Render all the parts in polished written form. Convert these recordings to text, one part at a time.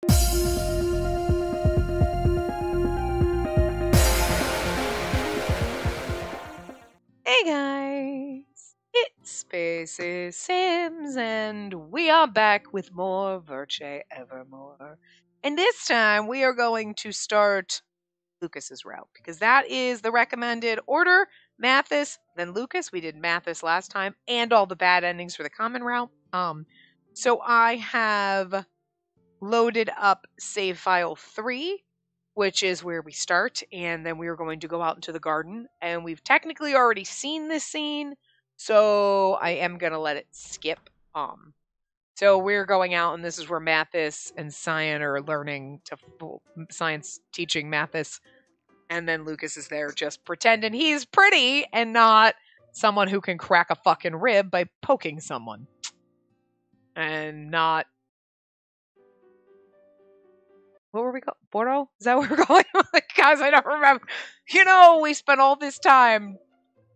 Hey guys, it's Spaces Sims, and we are back with more Virche Evermore. And this time we are going to start Lucas's route because that is the recommended order. Mathis, then Lucas. We did Mathis last time, and all the bad endings for the common route. So I have loaded up save file 3, which is where we start, and then we are going to go out into the garden, and we've technically already seen this scene, so I am going to let it skip. So we're going out, and this is where Mathis and Cyan are learning to science teaching Mathis, and then Lucas is there just pretending he's pretty and not someone who can crack a fucking rib by poking someone. And not... What were we going? Bordeaux? Is that where we're going? Guys, I don't remember. You know, we spent all this time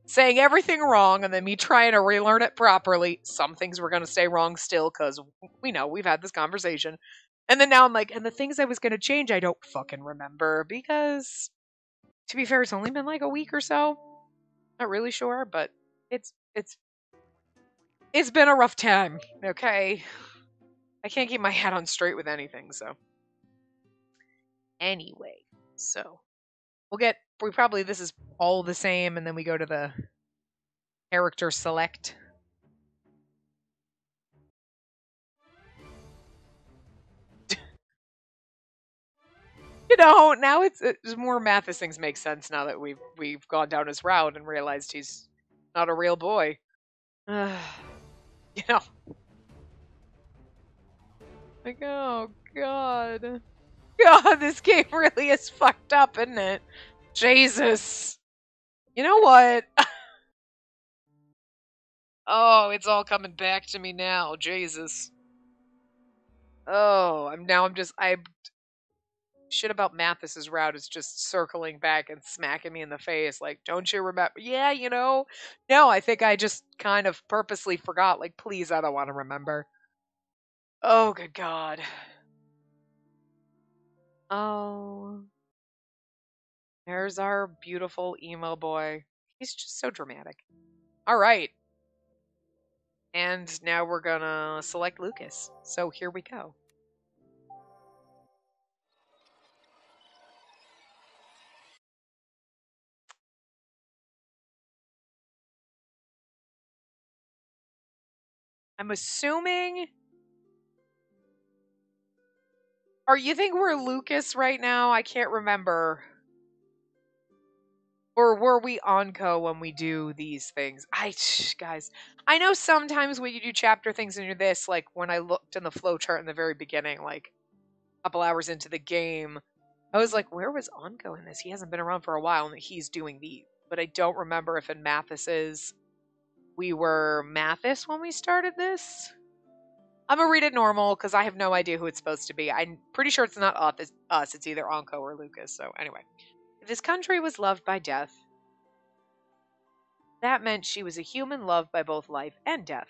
saying everything wrong and then me trying to relearn it properly. Some things were going to stay wrong still because we know we've had this conversation. And then now I'm like, and the things I was going to change, I don't fucking remember because, to be fair, it's only been like a week or so. Not really sure, but it's been a rough time, okay? I can't keep my head on straight with anything, so. Anyway, so this is all the same, and then we go to the character select. You know, now it's more Mathis things make sense now that we've gone down his route and realized he's not a real boy. You know. Like, oh god. God, this game really is fucked up, isn't it? Jesus. You know what? Oh, it's all coming back to me now. Jesus. Oh, shit about Mathis's route is just circling back and smacking me in the face. Like, don't you remember? Yeah, you know? No, I think I just kind of purposely forgot. Like, please, I don't want to remember. Oh, good God. Oh. There's our beautiful emo boy. He's just so dramatic. All right. And now we're gonna select Lucas. So here we go. I'm assuming... Or you think we're Lucas right now? I can't remember. Or were we Onco when we do these things? Guys, I know sometimes when you do chapter things and you're this, like when I looked in the flowchart in the very beginning, like a couple hours into the game, I was like, where was Onco in this? He hasn't been around for a while and he's doing these. But I don't remember if in Mathis's we were Mathis when we started this. I'm gonna read it normal because I have no idea who it's supposed to be. I'm pretty sure it's not us. It's either Onco or Lucas. So anyway. If this country was loved by death, that meant she was a human loved by both life and death.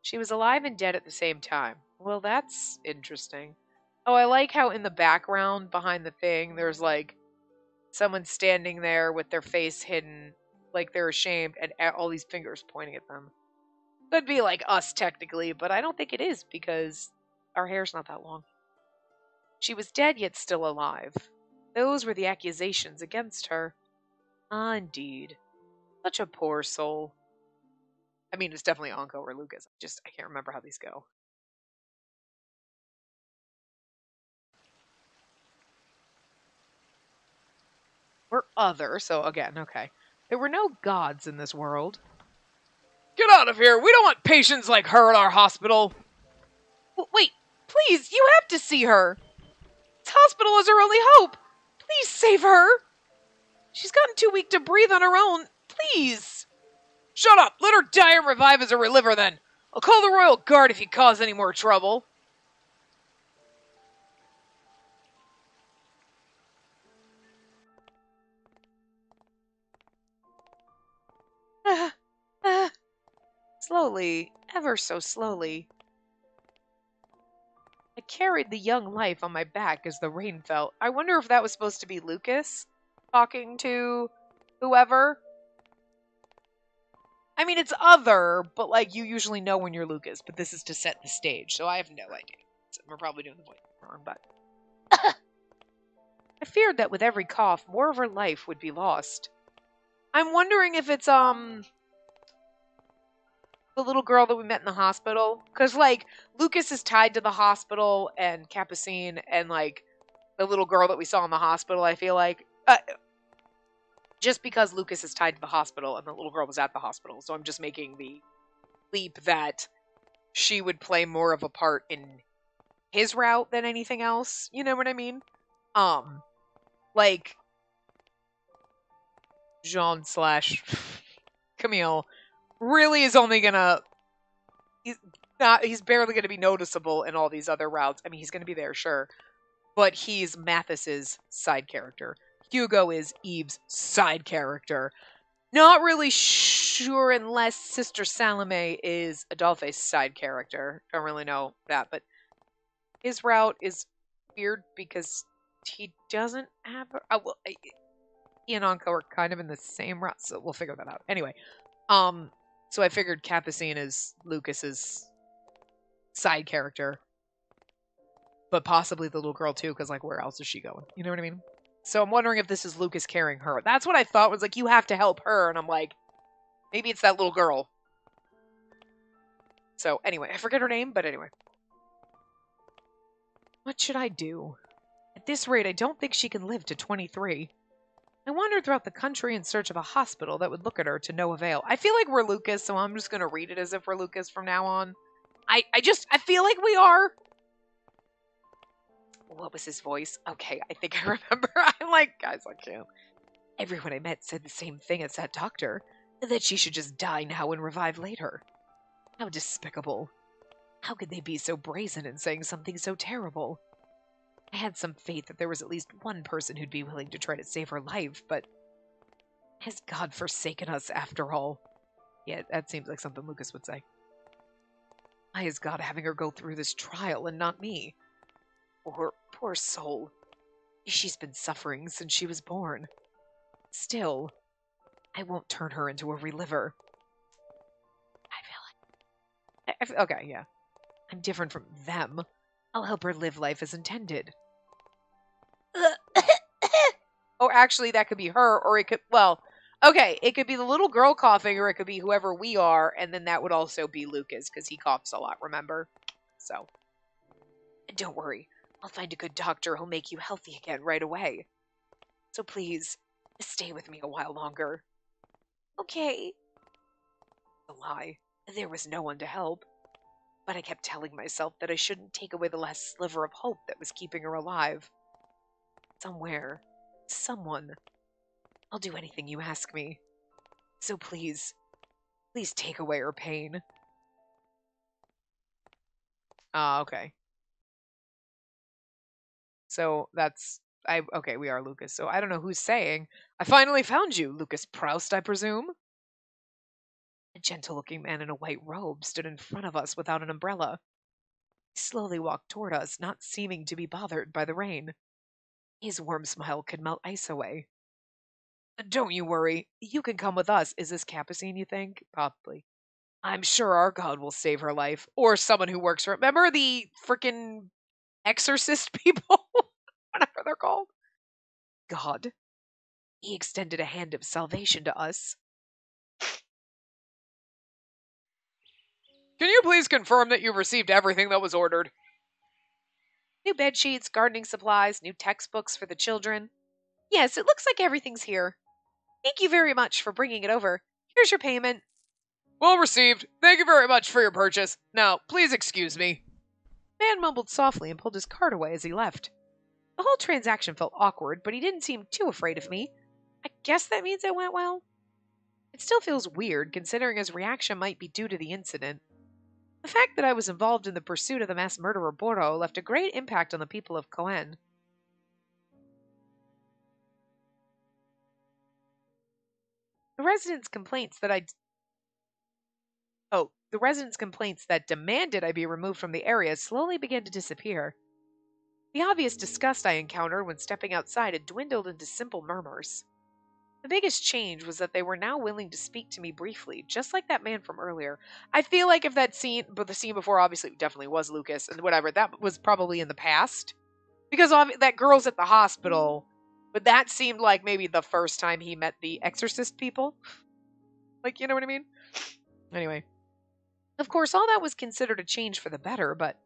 She was alive and dead at the same time. Well, that's interesting. Oh, I like how in the background behind the thing, there's like someone standing there with their face hidden, like they're ashamed, and all these fingers pointing at them. Could be like us technically, but I don't think it is because our hair's not that long. She was dead yet still alive. Those were the accusations against her. Ah, indeed. Such a poor soul. I mean, it's definitely Onco or Lucas. I can't remember how these go. We're other, so again, okay. There were no gods in this world. Get out of here! We don't want patients like her in our hospital! Wait, please, you have to see her! This hospital is her only hope! Please save her! She's gotten too weak to breathe on her own. Please! Shut up! Let her die and revive as a reliever then! I'll call the Royal Guard if you cause any more trouble. Slowly, ever so slowly. I carried the young life on my back as the rain fell. I wonder if that was supposed to be Lucas talking to whoever. I mean, it's other, but like you usually know when you're Lucas, but this is to set the stage, so I have no idea. So we're probably doing the voice wrong, but I feared that with every cough, more of her life would be lost. I'm wondering if it's the little girl that we met in the hospital, because like Lucas is tied to the hospital and Capucine and like the little girl that we saw in the hospital. I feel like just because Lucas is tied to the hospital and the little girl was at the hospital, so I'm just making the leap that she would play more of a part in his route than anything else. You know what I mean? Like Jean slash Camille really is only gonna he's barely gonna be noticeable in all these other routes. I mean, he's gonna be there, sure, but he's Mathis's side character. Hugo is Eve's side character. Not really sure unless Sister Salome is Adolphe's side character. Don't really know that, but his route is weird because he doesn't have. He and Anko are kind of in the same route, so we'll figure that out. Anyway, so I figured Capucine is Lucas's side character, but possibly the little girl too, because like where else is she going? You know what I mean? So I'm wondering if this is Lucas carrying her. That's what I thought, was like, you have to help her, and I'm like, maybe it's that little girl. So anyway, I forget her name, but anyway. What should I do? At this rate, I don't think she can live to 23. I wandered throughout the country in search of a hospital that would look at her to no avail. I feel like we're Lucas, so I'm just going to read it as if we're Lucas from now on. I feel like we are. What was his voice? Okay, I think I remember. I'm like, guys, I can't. Everyone I met said the same thing as that doctor, that she should just die now and revive later. How despicable. How could they be so brazen in saying something so terrible? I had some faith that there was at least one person who'd be willing to try to save her life, but has God forsaken us after all? Yeah, that seems like something Lucas would say. Why is God having her go through this trial and not me? Poor soul. She's been suffering since she was born. Still, I won't turn her into a reliver. Okay, yeah. I'm different from them. I'll help her live life as intended. Oh, actually, that could be her, or it could, well, okay, it could be the little girl coughing, or it could be whoever we are, and then that would also be Lucas, because he coughs a lot, remember? So, and don't worry, I'll find a good doctor who'll make you healthy again right away. So please, stay with me a while longer. Okay. A lie. There was no one to help. But I kept telling myself that I shouldn't take away the last sliver of hope that was keeping her alive. Somewhere. Someone. I'll do anything you ask me. So please take away her pain. Okay. So that's, okay, we are Lucas. So I don't know who's saying, I finally found you, Lucas Proust, I presume? A gentle-looking man in a white robe stood in front of us without an umbrella. He slowly walked toward us, not seeming to be bothered by the rain. His warm smile could melt ice away. Don't you worry. You can come with us. Is this Capucine, you think? Probably. I'm sure our God will save her life. Or someone who works for it. Remember the freaking exorcist people? Whatever they're called. God. He extended a hand of salvation to us. Can you please confirm that you've received everything that was ordered? New bed sheets, gardening supplies, new textbooks for the children. Yes, it looks like everything's here. Thank you very much for bringing it over. Here's your payment. Well received. Thank you very much for your purchase. Now, please excuse me. The man mumbled softly and pulled his cart away as he left. The whole transaction felt awkward, but he didn't seem too afraid of me. I guess that means it went well. It still feels weird, considering his reaction might be due to the incident. The fact that I was involved in the pursuit of the mass murderer Bordeaux left a great impact on the people of Coen. The residents' complaints that demanded I be removed from the area slowly began to disappear. The obvious disgust I encountered when stepping outside had dwindled into simple murmurs. The biggest change was that they were now willing to speak to me briefly, just like that man from earlier. I feel like if that scene, but the scene before obviously definitely was Lucas and whatever, that was probably in the past. Because that girl's at the hospital, but that seemed like maybe the first time he met the exorcist people. Like, you know what I mean? Anyway. Of course, all that was considered a change for the better, but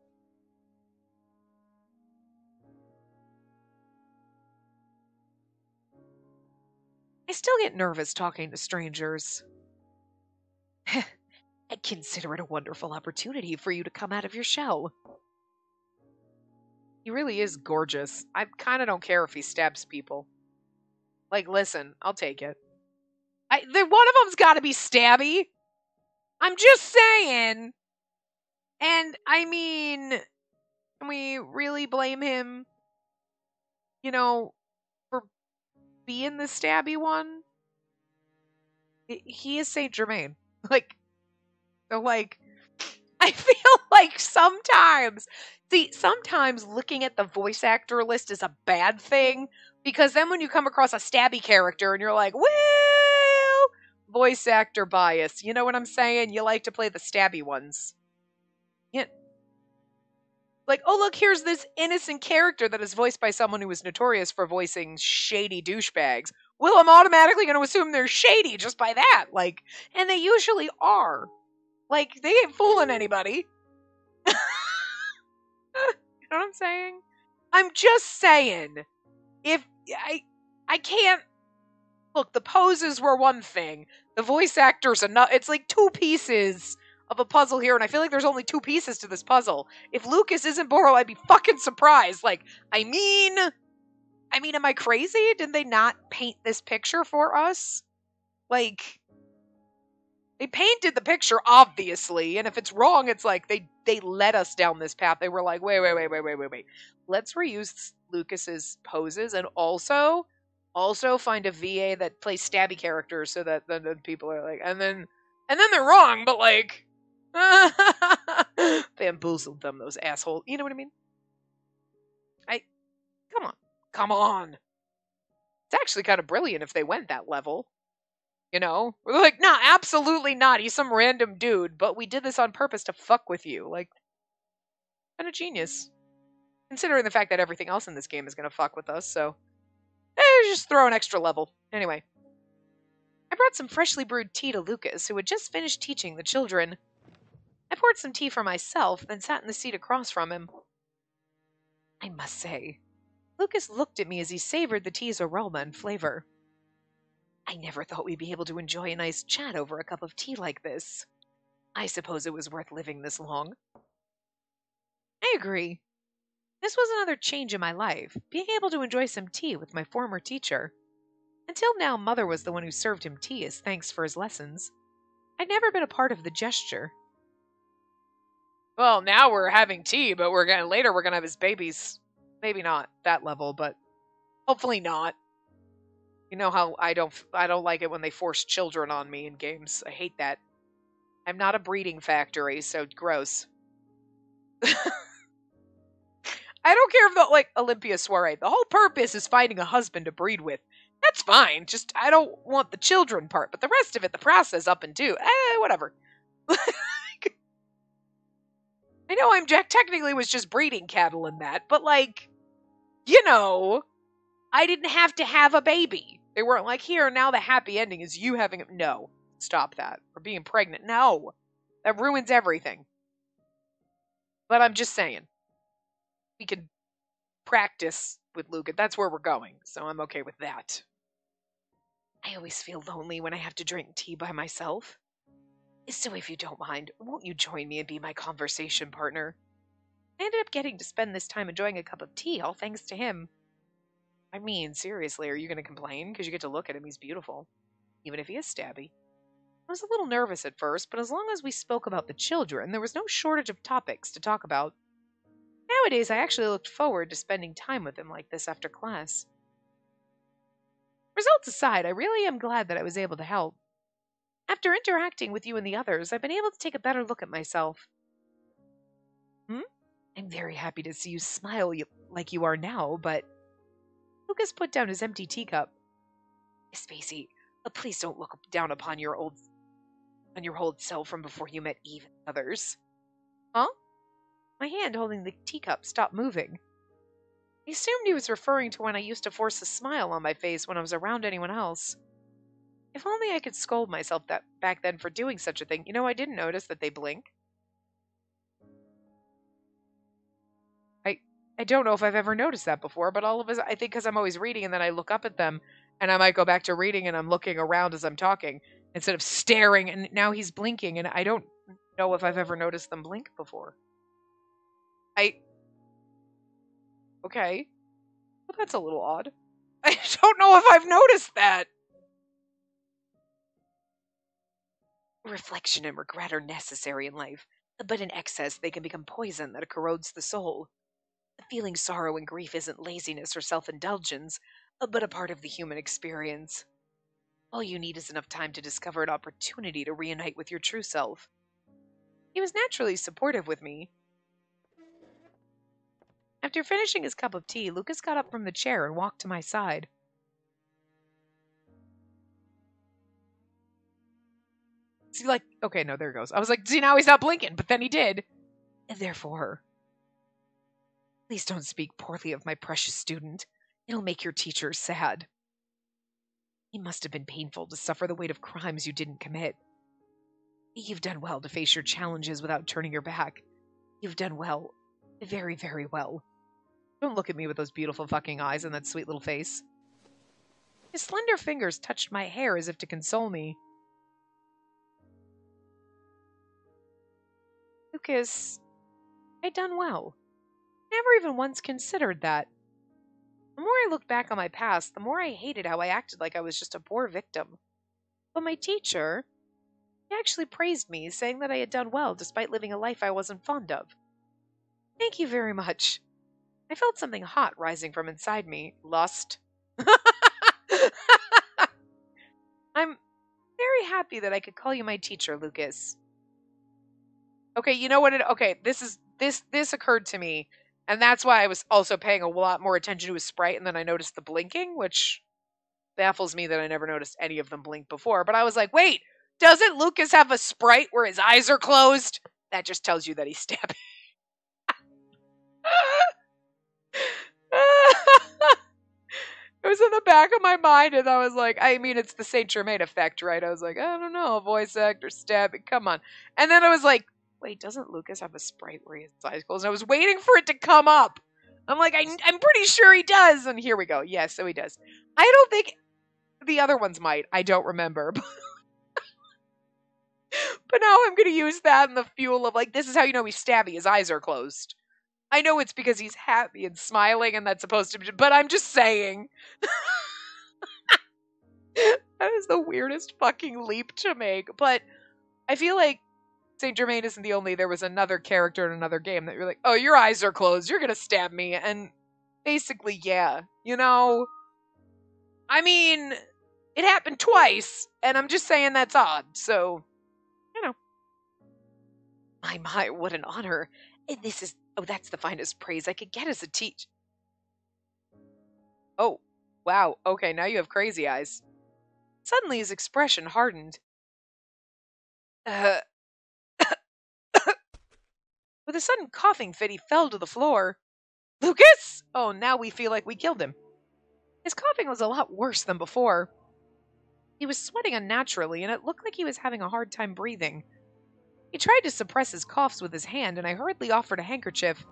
I still get nervous talking to strangers. I consider it a wonderful opportunity for you to come out of your shell. He really is gorgeous. I kind of don't care if he stabs people. Like, listen, I'll take it. One of them's got to be stabby. I'm just saying. And, I mean, can we really blame him, for being the stabby one? He is Saint Germain. I feel like sometimes looking at the voice actor list is a bad thing, because then when you come across a stabby character and you're like, well, voice actor bias. You know what I'm saying? You like to play the stabby ones. Yeah. Like, oh, look, here's this innocent character that is voiced by someone who was notorious for voicing shady douchebags. Well, I'm automatically going to assume they're shady just by that. And they usually are. They ain't fooling anybody. You know what I'm saying? I'm just saying. If I can't... Look, the poses were one thing. The voice actors, it's like two pieces of a puzzle here, and I feel like there's only two pieces to this puzzle. If Lucas isn't Boro, I'd be fucking surprised. I mean, am I crazy? Did they not paint this picture for us? They painted the picture, obviously, and if it's wrong, it's like they led us down this path. They were like, wait. Let's reuse Lucas's poses and also find a VA that plays stabby characters so that the people are like, and then they're wrong, but bamboozled them, those assholes. You know what I mean? Come on. It's actually kind of brilliant if they went that level. We're like, nah, absolutely not. He's some random dude, but we did this on purpose to fuck with you. Kind of genius. Considering the fact that everything else in this game is going to fuck with us, so just throw an extra level. Anyway. I brought some freshly brewed tea to Lucas, who had just finished teaching the children. I poured some tea for myself, then sat in the seat across from him. I must say, Lucas looked at me as he savored the tea's aroma and flavor. I never thought we'd be able to enjoy a nice chat over a cup of tea like this. I suppose it was worth living this long. I agree. This was another change in my life, being able to enjoy some tea with my former teacher. Until now, Mother was the one who served him tea as thanks for his lessons. I'd never been a part of the gesture. Well, now we're having tea, but later we're gonna have his babies. Maybe not that level, but hopefully not. You know how I don't like it when they force children on me in games. I hate that. I'm not a breeding factory, so gross. I don't care if Olympia Soiree. The whole purpose is finding a husband to breed with. That's fine. Just I don't want the children part, but the rest of it, the process up and to, whatever. I know technically was just breeding cattle in that, but I didn't have to have a baby. They weren't like, here, now the happy ending is you having a... No. Stop that. Or being pregnant. No. That ruins everything. But I'm just saying. We can practice with Luca. That's where we're going. So I'm okay with that. I always feel lonely when I have to drink tea by myself. So if you don't mind, won't you join me and be my conversation partner? I ended up getting to spend this time enjoying a cup of tea, all thanks to him. I mean, seriously, are you going to complain? Because you get to look at him, he's beautiful. Even if he is stabby. I was a little nervous at first, but as long as we spoke about the children, there was no shortage of topics to talk about. Nowadays, I actually looked forward to spending time with him like this after class. Results aside, I really am glad that I was able to help. After interacting with you and the others, I've been able to take a better look at myself. I'm very happy to see you smile like you are now, but Lucas put down his empty teacup. Miss Spacey, please don't look down upon your old self from before you met Eve and others. Huh? My hand holding the teacup stopped moving. I assumed he was referring to when I used to force a smile on my face when I was around anyone else. If only I could scold myself that back then for doing such a thing. I didn't notice that they blink. I don't know if I've ever noticed that before, but all of us, I think because I'm always reading and then I look up at them and I might go back to reading and I'm looking around as I'm talking instead of staring, and now he's blinking and I don't know if I've ever noticed them blink before. Okay. Well, that's a little odd. I don't know if I've noticed that. Reflection and regret are necessary in life, but in excess they can become poison that corrodes the soul. Feeling sorrow and grief isn't laziness or self-indulgence, but a part of the human experience. All you need is enough time to discover an opportunity to reunite with your true self. He was naturally supportive with me. After finishing his cup of tea, Lucas got up from the chair and walked to my side. See, okay, no, there he goes. I was like, see, now he's not blinking, but then he did. And therefore, please don't speak poorly of my precious student. It'll make your teacher sad. It must have been painful to suffer the weight of crimes you didn't commit. You've done well to face your challenges without turning your back. You've done well. Very, very well. Don't look at me with those beautiful fucking eyes and that sweet little face. His slender fingers touched my hair as if to console me. Lucas, I'd done well. Never even once considered that. The more I looked back on my past, the more I hated how I acted like I was just a poor victim. But my teacher, he actually praised me, saying that I had done well despite living a life I wasn't fond of. Thank you very much. I felt something hot rising from inside me. Lust. I'm very happy that I could call you my teacher, Lucas. Okay, you know what this occurred to me, and that's why I was also paying a lot more attention to his sprite, and then I noticed the blinking, which baffles me that I never noticed any of them blink before. But I was like, wait, doesn't Lucas have a sprite where his eyes are closed? That just tells you that he's stabbing. It was in the back of my mind, and I was like, it's the Saint Germain effect, right? I was like, I don't know, voice actor stabbing, come on. And then I was like, wait, doesn't Lucas have a sprite where he has his eyes closed? And I was waiting for it to come up. I'm like, I'm pretty sure he does. And here we go. Yes, so he does. I don't think the other ones might. I don't remember. But now I'm going to use that in the fuel of this is how you know he's stabby. His eyes are closed. I know it's because he's happy and smiling and that's supposed to be, but I'm just saying. That is the weirdest fucking leap to make. But I feel like Saint Germain isn't the only. There was another character in another game that you're like, oh, your eyes are closed. You're going to stab me. And basically, yeah. It happened twice. And I'm just saying that's odd. So, My, what an honor. That's the finest praise I could get as a teacher. Oh, wow. Okay, now you have crazy eyes. Suddenly his expression hardened. With a sudden coughing fit, he fell to the floor. Lucas! Oh, now we feel like we killed him. His coughing was a lot worse than before. He was sweating unnaturally, and it looked like he was having a hard time breathing. He tried to suppress his coughs with his hand, and I hurriedly offered a handkerchief.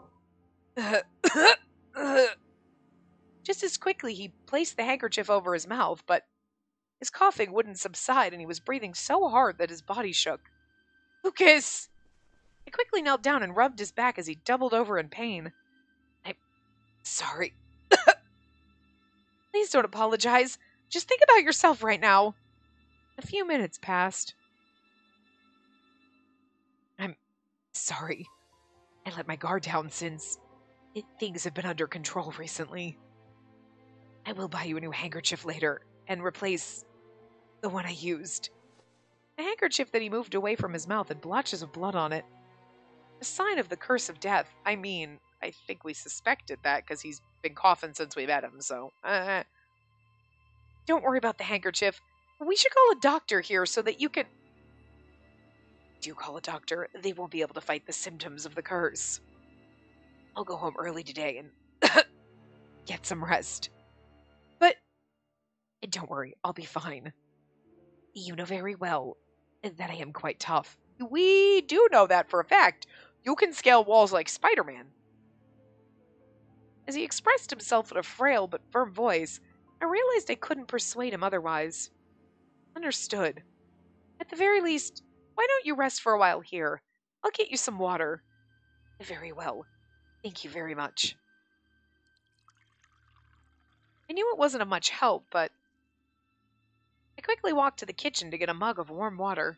Just as quickly, he placed the handkerchief over his mouth, but his coughing wouldn't subside, and he was breathing so hard that his body shook. Lucas! I quickly knelt down and rubbed his back as he doubled over in pain. I'm sorry. Please don't apologize. Just think about yourself right now. A few minutes passed. I'm sorry. I let my guard down since things have been under control recently. I will buy you a new handkerchief later and replace the one I used. The handkerchief that he moved away from his mouth had blotches of blood on it. A sign of the curse of death. I mean, I think we suspected that because he's been coughing since we met him, so. Don't worry about the handkerchief. We should call a doctor here so that you can. Do call a doctor. They won't be able to fight the symptoms of the curse. I'll go home early today and get some rest. But don't worry, I'll be fine. You know very well that I am quite tough. We do know that for a fact. You can scale walls like Spider-Man. As he expressed himself in a frail but firm voice, I realized I couldn't persuade him otherwise. Understood. At the very least, why don't you rest for a while here? I'll get you some water. Very well. Thank you very much. I knew it wasn't of much help, but I quickly walked to the kitchen to get a mug of warm water.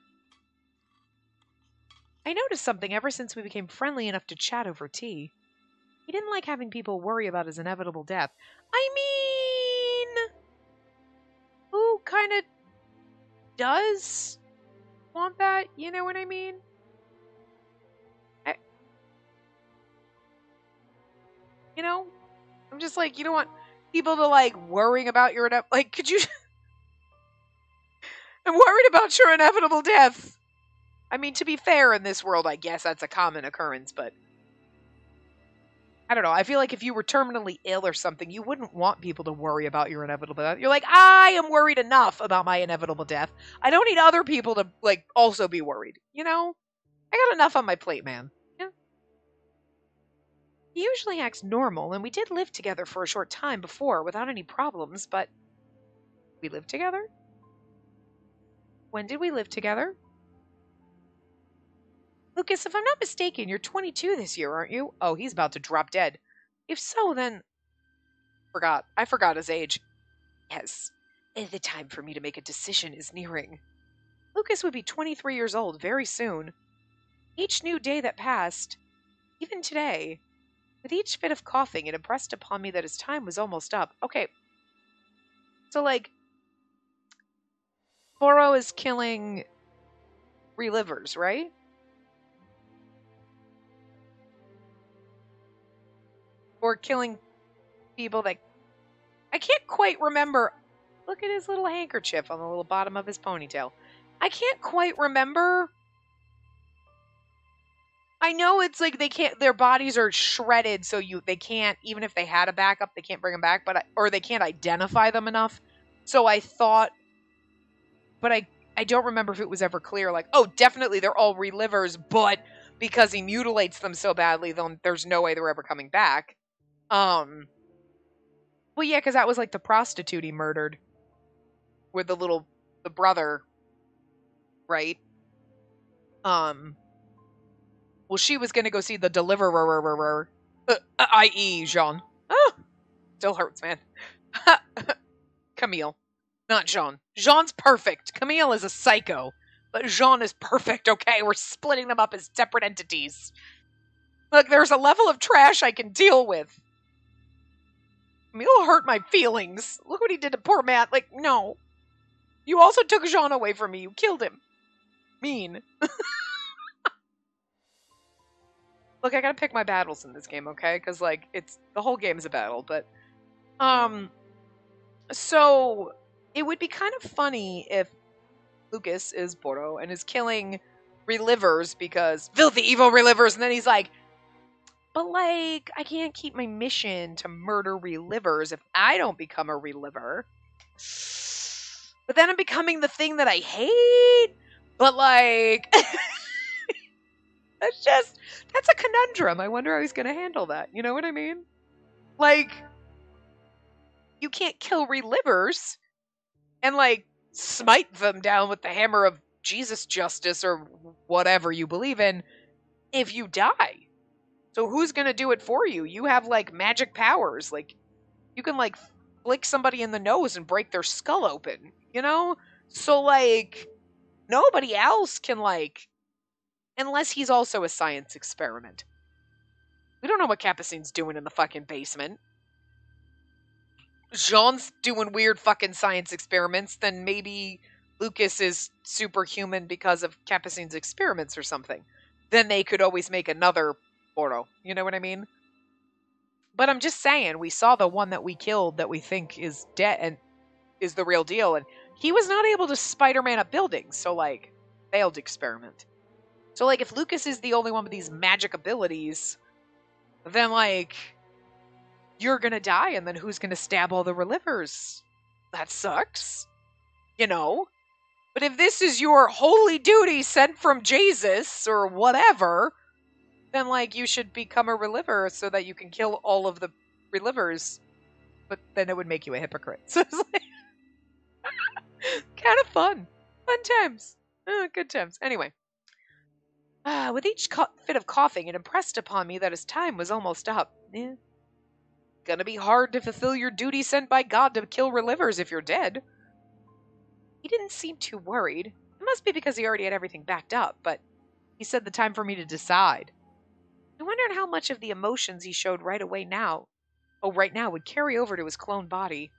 I noticed something ever since we became friendly enough to chat over tea. He didn't like having people worry about his inevitable death. I mean, who kind of does want that? You know what I mean? I'm just like, you don't want people to like worrying about your like, could you? I'm worried about your inevitable death. I mean, to be fair, in this world, I guess that's a common occurrence, but I don't know. I feel like if you were terminally ill or something, you wouldn't want people to worry about your inevitable death. You're like, I am worried enough about my inevitable death. I don't need other people to like also be worried. You know, I got enough on my plate, man. Yeah. He usually acts normal, and we did live together for a short time before without any problems, but we lived together? When did we live together? Lucas, if I'm not mistaken, you're 22 this year, aren't you? Oh, he's about to drop dead. If so, then... I forgot his age. Yes. The time for me to make a decision is nearing. Lucas would be 23 years old very soon. Each new day that passed, even today, with each fit of coughing, it impressed upon me that his time was almost up. Okay. So, like, Boro is killing relivers, right? Or killing people that... I can't quite remember. Look at his little handkerchief on the little bottom of his ponytail. I can't quite remember. I know it's like they can't, their bodies are shredded, so they can't, even if they had a backup, they can't bring them back, or they can't identify them enough. So I thought, but I don't remember if it was ever clear, like, oh, definitely they're all relivers, but because he mutilates them so badly, then there's no way they're ever coming back. Well, yeah, because that was like the prostitute he murdered with the brother, right? Well, she was going to go see the deliverer, i.e. Jean. Oh, still hurts, man. Camille, not Jean. Jean's perfect. Camille is a psycho, but Jean is perfect, okay? We're splitting them up as separate entities. Look, there's a level of trash I can deal with. Camille hurt my feelings. Look what he did to poor Matt. Like, no. You also took Jean away from me. You killed him. Mean. Look, I gotta pick my battles in this game, okay? Because, like, the whole game is a battle, but, so, it would be kind of funny if Lucas is Bordeaux and is killing relivers because, filthy evil relivers, and then he's like, but, like, I can't keep my mission to murder relivers if I don't become a reliver. But then I'm becoming the thing that I hate, but, like... That's a conundrum. I wonder how he's going to handle that. You know what I mean? Like, you can't kill relivers and, like, smite them down with the hammer of Jesus justice or whatever you believe in if you die. So who's going to do it for you? You have, like, magic powers. Like, you can, like, flick somebody in the nose and break their skull open, you know? So, like, nobody else can, like... Unless he's also a science experiment. We don't know what Capucine's doing in the fucking basement. Jean's doing weird fucking science experiments, then maybe Lucas is superhuman because of Capucine's experiments or something. then they could always make another Boro. You know what I mean? But I'm just saying, we saw the one that we killed that we think is dead and is the real deal, and he was not able to Spider-Man up buildings, so like, failed experiment. So like, if Lucas is the only one with these magic abilities, then like, you're gonna die, and then who's gonna stab all the relivers? That sucks. You know? But if this is your holy duty sent from Jesus or whatever, then like you should become a reliver so that you can kill all of the relivers. But then it would make you a hypocrite. So it's like kind of fun. Fun times. Oh, good times. Anyway. With each fit of coughing, it impressed upon me that his time was almost up. Gonna be hard to fulfill your duty sent by God to kill relivers if you're dead. He didn't seem too worried. It must be because he already had everything backed up, but he said the time for me to decide. I wondered how much of the emotions he showed right now would carry over to his clone body.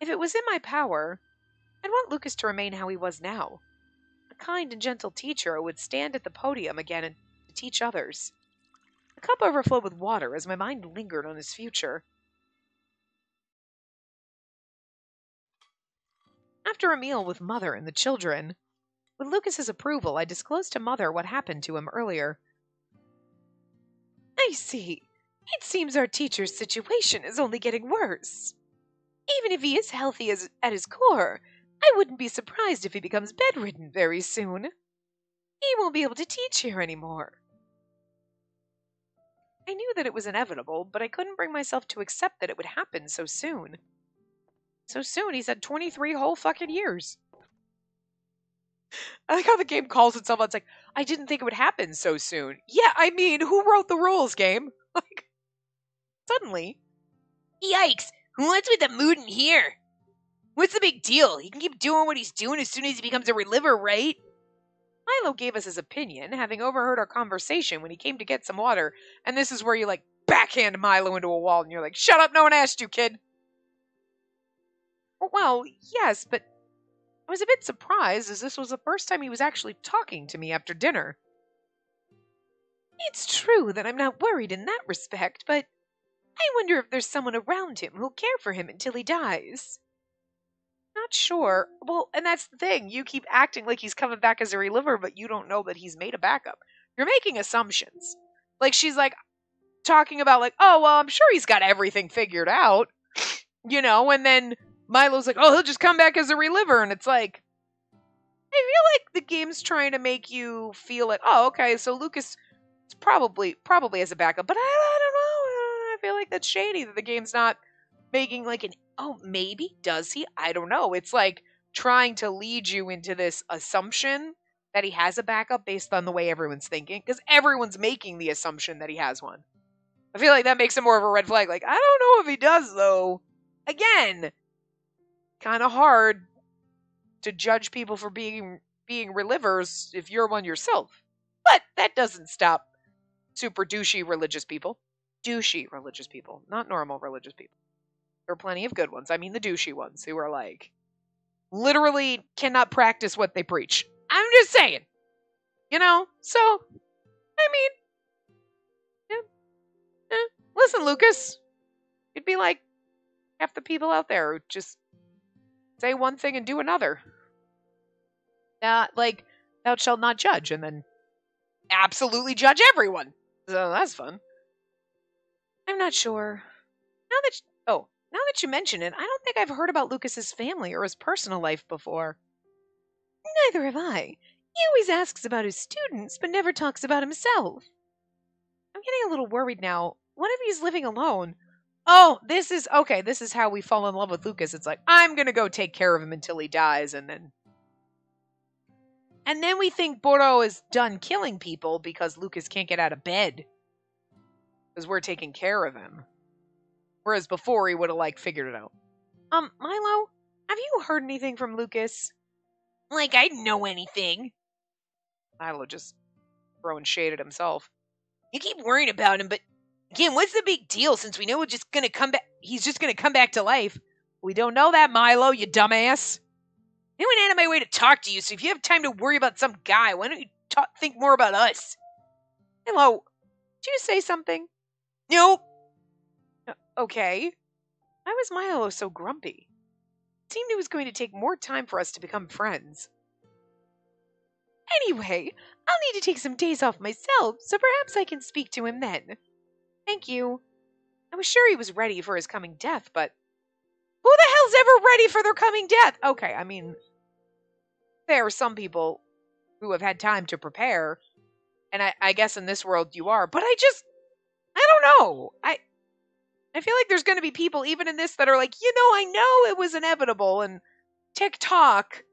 If it was in my power, I'd want Lucas to remain how he was now. A kind and gentle teacher who would stand at the podium again and to teach others. The cup overflowed with water as my mind lingered on his future. After a meal with Mother and the children, with Lucas's approval, I disclosed to Mother what happened to him earlier. I see. It seems our teacher's situation is only getting worse. Even if he is healthy at his core, I wouldn't be surprised if he becomes bedridden very soon. He won't be able to teach here anymore. I knew that it was inevitable, but I couldn't bring myself to accept that it would happen so soon. So soon, he said 23 whole fucking years. I like how the game calls itself out. It's like, I didn't think it would happen so soon. Yeah, I mean, who wrote the rules, game? Like, suddenly. Yikes, what's with the mood in here? What's the big deal? He can keep doing what he's doing as soon as he becomes a reliver, right? Milo gave us his opinion, having overheard our conversation when he came to get some water, and this is where you, like, backhand Milo into a wall, and you're like, shut up, no one asked you, kid. Well, yes, but I was a bit surprised, as this was the first time he was actually talking to me after dinner. It's true that I'm not worried in that respect, but I wonder if there's someone around him who'll care for him until he dies. Not sure. Well, and that's the thing. You keep acting like he's coming back as a reliver, but you don't know that he's made a backup. You're making assumptions. Like, she's like, talking about like, oh, well, I'm sure he's got everything figured out. You know, and then Milo's like, oh, he'll just come back as a reliver. And it's like, I feel like the game's trying to make you feel like, oh, okay, so Lucas probably has a backup. But I don't know. I feel like that's shady that the game's not making like an, oh, maybe, does he? I don't know. It's like trying to lead you into this assumption that he has a backup based on the way everyone's thinking. Because everyone's making the assumption that he has one. I feel like that makes him more of a red flag. Like, I don't know if he does, though. Again, kind of hard to judge people for being relivers if you're one yourself. But that doesn't stop super douchey religious people. Douchey religious people, not normal religious people. There are plenty of good ones. I mean the douchey ones who are like, literally cannot practice what they preach. I'm just saying. You know? So, I mean, listen, Lucas. You'd be like half the people out there who just say one thing and do another. Like, thou shalt not judge, and then absolutely judge everyone. So that's fun. I'm not sure. Now that you mention it, I don't think I've heard about Lucas's family or his personal life before. Neither have I. He always asks about his students, but never talks about himself. I'm getting a little worried now. What if he's living alone? Oh, this is how we fall in love with Lucas. It's like, I'm gonna go take care of him until he dies, and then we think Boro is done killing people because Lucas can't get out of bed. Because we're taking care of him. Whereas before he would have, like, figured it out. Milo, have you heard anything from Lucas? Like, I know anything. Milo just throwing shade at himself. You keep worrying about him, but again, what's the big deal since we know he's just gonna come back to life? We don't know that, Milo, you dumbass. I went out of my way to talk to you, so if you have time to worry about some guy, why don't you think more about us? Hello. Did you say something? Nope. Okay. Why was Milo so grumpy? It seemed it was going to take more time for us to become friends. Anyway, I'll need to take some days off myself, so perhaps I can speak to him then. Thank you. I was sure he was ready for his coming death, but who the hell's ever ready for their coming death? Okay, I mean, there are some people who have had time to prepare, and I guess in this world you are, but I don't know. I feel like there's going to be people even in this that are like, I know it was inevitable and TikTok,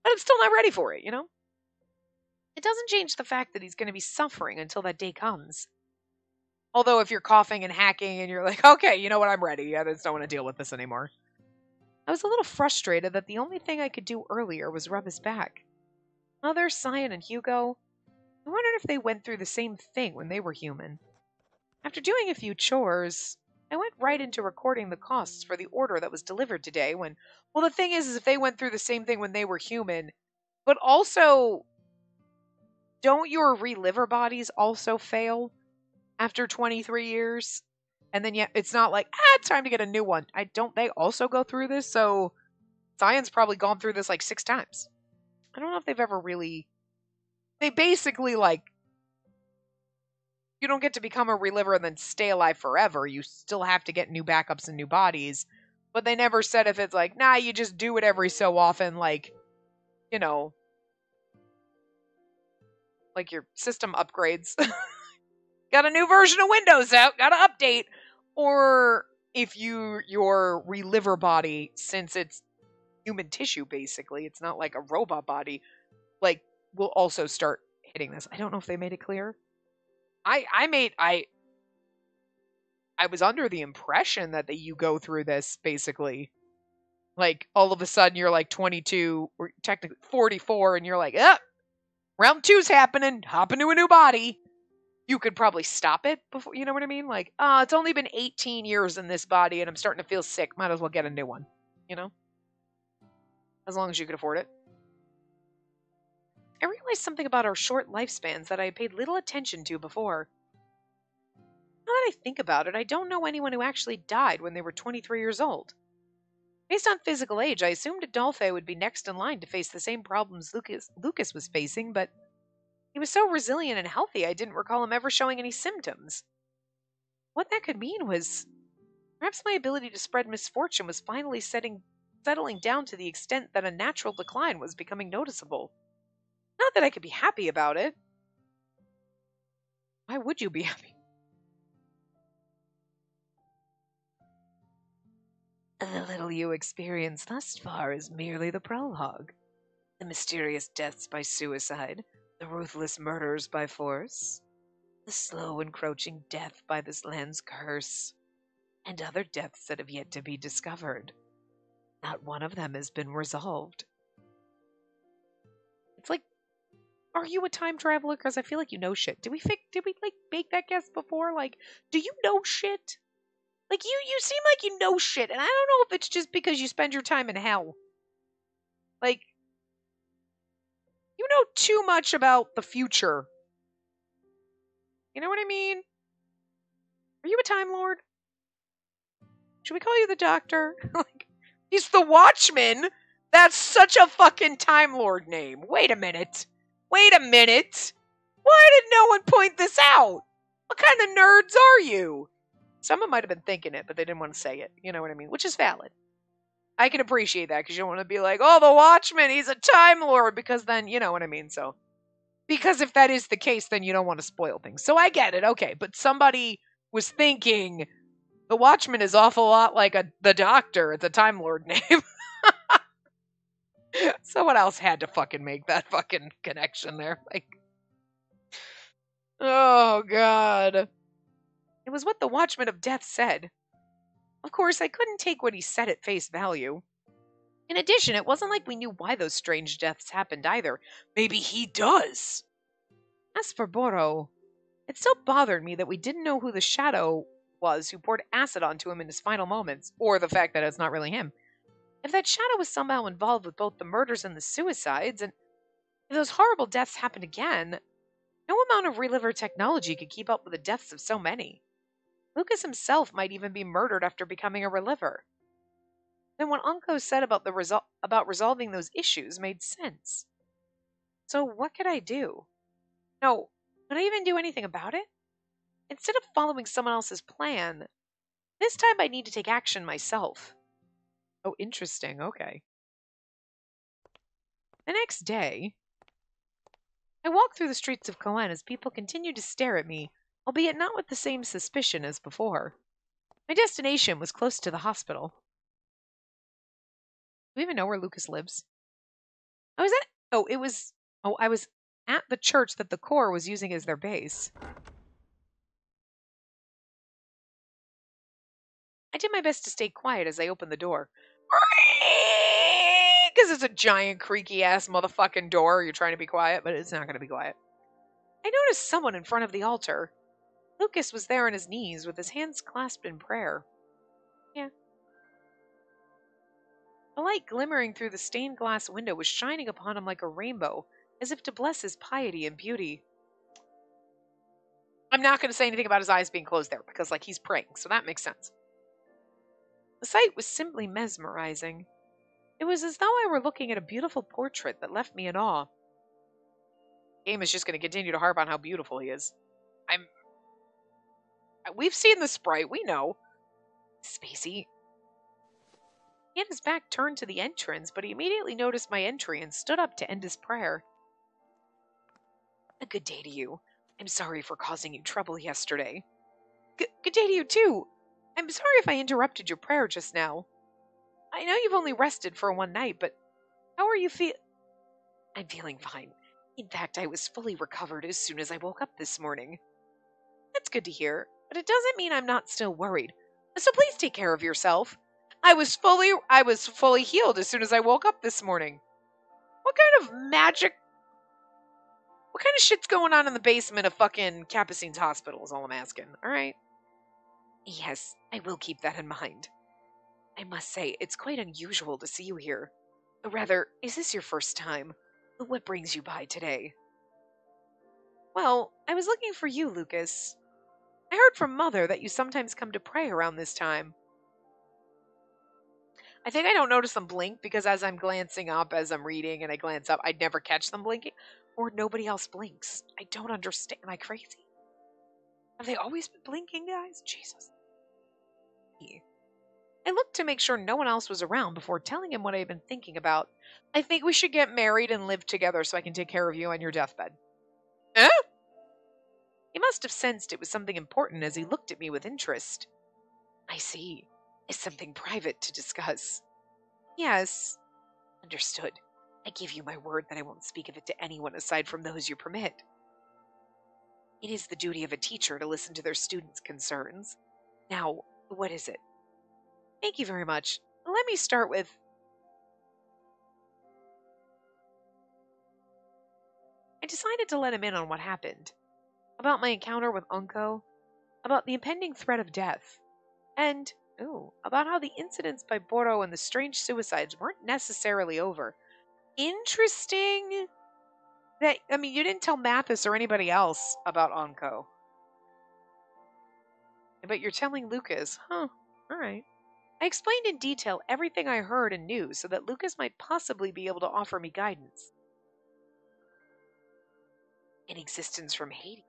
but I'm still not ready for it, It doesn't change the fact that he's going to be suffering until that day comes. Although if you're coughing and hacking and you're like, okay, you know what, I'm ready. I just don't want to deal with this anymore. I was a little frustrated that the only thing I could do earlier was rub his back. Mother, Cyan, and Hugo, I wondered if they went through the same thing when they were human. After doing a few chores, I went right into recording the costs for the order that was delivered today when, well, the thing is if they went through the same thing when they were human, but also, don't your reliver bodies also fail after 23 years? And then, yeah, it's not like, it's time to get a new one. Don't they also go through this? So, Cyan's probably gone through this like 6 times. I don't know if they've ever really, they basically like, you don't get to become a reliver and then stay alive forever. You still have to get new backups and new bodies. But they never said if it's like, nah, you just do it every so often, like, like your system upgrades. Got a new version of Windows out, gotta update. Or if your reliver body, since it's human tissue basically, it's not like a robot body, like, will also start hitting this. I don't know if they made it clear. I was under the impression that you go through this basically. Like, all of a sudden you're like 22, or technically 44, and you're like, round 2's happening, hop into a new body. You could probably stop it before, you know what I mean? Like, it's only been 18 years in this body and I'm starting to feel sick. Might as well get a new one, As long as you could afford it. I realized something about our short lifespans that I had paid little attention to before. Now that I think about it, I don't know anyone who actually died when they were 23 years old. Based on physical age, I assumed Adolphe would be next in line to face the same problems Lucas was facing, but he was so resilient and healthy I didn't recall him ever showing any symptoms. What that could mean was perhaps my ability to spread misfortune was finally settling down to the extent that a natural decline was becoming noticeable. Not that I could be happy about it. Why would you be happy? The little you experience thus far is merely the prologue. The mysterious deaths by suicide, the ruthless murders by force, the slow encroaching death by this land's curse, and other deaths that have yet to be discovered. Not one of them has been resolved. It's like, are you a time traveler? Because I feel like you know shit. Did we like make that guess before? Like, do you know shit? Like, you seem like you know shit, and I don't know if it's just because you spend your time in hell. Like, you know too much about the future. You know what I mean? Are you a Time Lord? Should we call you the Doctor? Like, he's the Watchman? That's such a fucking Time Lord name. Wait a minute. Why did no one point this out? What kind of nerds are you? Someone might have been thinking it, but they didn't want to say it. You know what I mean? Which is valid. I can appreciate that because you don't want to be like, oh, the Watchman, he's a Time Lord, because then, you know what I mean? So, because if that is the case, then you don't want to spoil things. So I get it, okay, but somebody was thinking the Watchman is awful lot like the Doctor. It's a Time Lord name. Someone else had to fucking make that fucking connection there. Like, oh, God. It was what the Watchman of Death said. Of course, I couldn't take what he said at face value. In addition, it wasn't like we knew why those strange deaths happened either. Maybe he does. As for Boro, it still bothered me that we didn't know who the shadow was who poured acid onto him in his final moments, or the fact that it's not really him. If that shadow was somehow involved with both the murders and the suicides, and if those horrible deaths happened again, No amount of reliver technology could keep up with the deaths of so many. Lucas himself might even be murdered after becoming a reliver. Then what Unco said about about resolving those issues made sense. So what could I do? No, could I even do anything about it? Instead of following someone else's plan, this time I need to take action myself. Oh, interesting. Okay. The next day, I walked through the streets of Coen as people continued to stare at me, albeit not with the same suspicion as before. My destination was close to the hospital. Do we even know where Lucas lives? I was at. Oh, it was. Oh, I was at the church that the Corps was using as their base. I did my best to stay quiet as I opened the door. Because it's a giant, creaky ass motherfucking door. You're trying to be quiet, but it's not going to be quiet. I noticed someone in front of the altar. Lucas was there on his knees with his hands clasped in prayer. Yeah. The light glimmering through the stained glass window was shining upon him like a rainbow, as if to bless his piety and beauty. I'm not going to say anything about his eyes being closed there, because, he's praying, so that makes sense. The sight was simply mesmerizing. It was as though I were looking at a beautiful portrait that left me in awe. Game is just going to continue to harp on how beautiful he is. We've seen the sprite, we know. Spacey. He had his back turned to the entrance, but he immediately noticed my entry and stood up to end his prayer. A good day to you. I'm sorry for causing you trouble yesterday. Good day to you, too. I'm sorry if I interrupted your prayer just now. I know you've only rested for one night, but how are you I'm feeling fine. In fact, I was fully recovered as soon as I woke up this morning. That's good to hear, but it doesn't mean I'm not still worried. So please take care of yourself. I was fully healed as soon as I woke up this morning. What kind of shit's going on in the basement of fucking Capucine's hospital is all I'm asking. All right. Yes, I will keep that in mind. I must say, it's quite unusual to see you here. Or rather, is this your first time? What brings you by today? Well, I was looking for you, Lucas. I heard from Mother that you sometimes come to pray around this time. I think I don't notice them blink because as I'm glancing up, as I'm reading and I glance up, I'd never catch them blinking. Or nobody else blinks. I don't understand. Am I crazy? Have they always been blinking, guys? Jesus. I looked to make sure no one else was around before telling him what I had been thinking about. I think we should get married and live together so I can take care of you on your deathbed. Eh? He must have sensed it was something important as he looked at me with interest. I see. Is something private to discuss? Yes. Understood. I give you my word that I won't speak of it to anyone aside from those you permit. It is the duty of a teacher to listen to their students' concerns. Now, what is it? Thank you very much. Let me start with... I decided to let him in on what happened. About my encounter with Unco, about the impending threat of death, and, about how the incidents by Boro and the strange suicides weren't necessarily over. Interesting that, you didn't tell Mathis or anybody else about Unco. But you're telling Lucas, huh? Alright. I explained in detail everything I heard and knew so that Lucas might possibly be able to offer me guidance. An existence from Hades?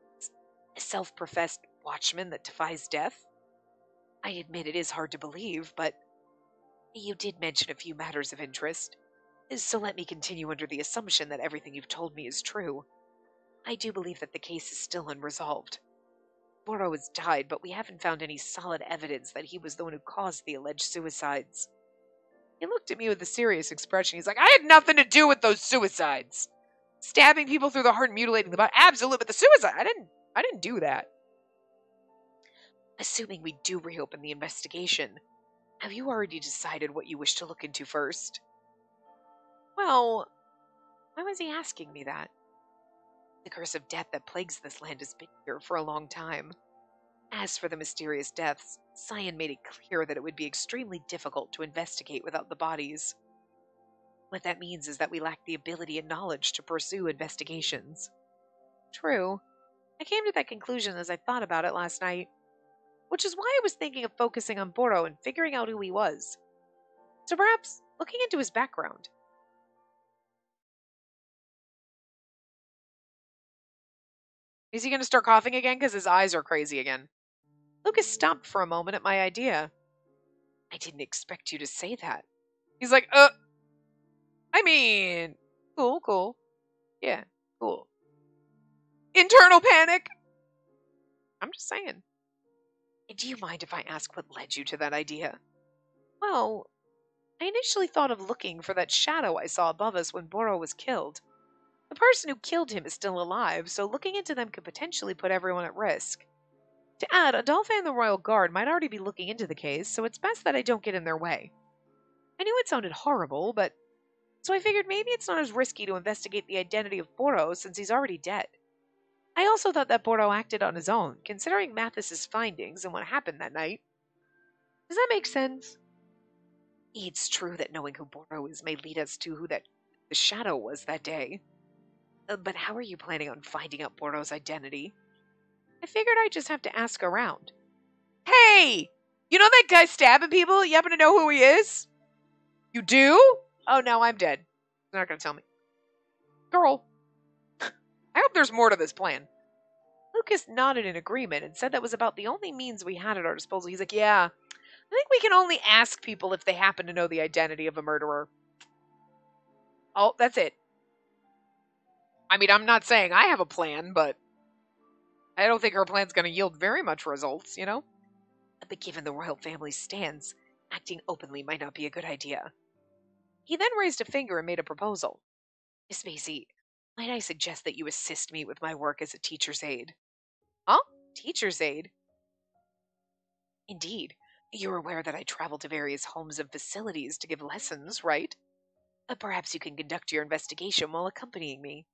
A self-professed watchman that defies death? I admit it is hard to believe, but you did mention a few matters of interest, so let me continue under the assumption that everything you've told me is true. I do believe that the case is still unresolved. Boro has died, but we haven't found any solid evidence that he was the one who caused the alleged suicides. He looked at me with a serious expression. He's like, I had nothing to do with those suicides. Stabbing people through the heart and mutilating the body. Absolutely, but the suicide, I didn't do that. Assuming we do reopen the investigation, have you already decided what you wish to look into first? Well, why was he asking me that? The curse of death that plagues this land has been here for a long time. As for the mysterious deaths, Cyan made it clear that it would be extremely difficult to investigate without the bodies. What that means is that we lack the ability and knowledge to pursue investigations. True. I came to that conclusion as I thought about it last night, which is why I was thinking of focusing on Boro and figuring out who he was. So perhaps looking into his background. Is he going to start coughing again because his eyes are crazy again? Lucas stopped for a moment at my idea. I didn't expect you to say that. He's like, I mean, cool. Yeah, cool. Internal panic. I'm just saying. Do you mind if I ask what led you to that idea? Well, I initially thought of looking for that shadow I saw above us when Boro was killed. The person who killed him is still alive, so looking into them could potentially put everyone at risk. To add, Adolphe and the Royal Guard might already be looking into the case, so it's best that I don't get in their way. I knew it sounded horrible, but so I figured maybe it's not as risky to investigate the identity of Boro since he's already dead. I also thought that Boro acted on his own, considering Mathis's findings and what happened that night. Does that make sense? It's true that knowing who Boro is may lead us to who the shadow was that day. But how are you planning on finding out Boro's identity? I figured I'd just have to ask around. Hey! You know that guy stabbing people? You happen to know who he is? You do? Oh, no, I'm dead. You're not going to tell me. Girl. I hope there's more to this plan. Lucas nodded in agreement and said that was about the only means we had at our disposal. He's like, yeah, I think we can only ask people if they happen to know the identity of a murderer. Oh, that's it. I mean, I'm not saying I have a plan, but I don't think her plan's going to yield very much results, you know? But given the royal family's stance, acting openly might not be a good idea. He then raised a finger and made a proposal. Miss Macy, might I suggest that you assist me with my work as a teacher's aide? Huh? Teacher's aide? Indeed. You're aware that I travel to various homes and facilities to give lessons, right? Perhaps you can conduct your investigation while accompanying me.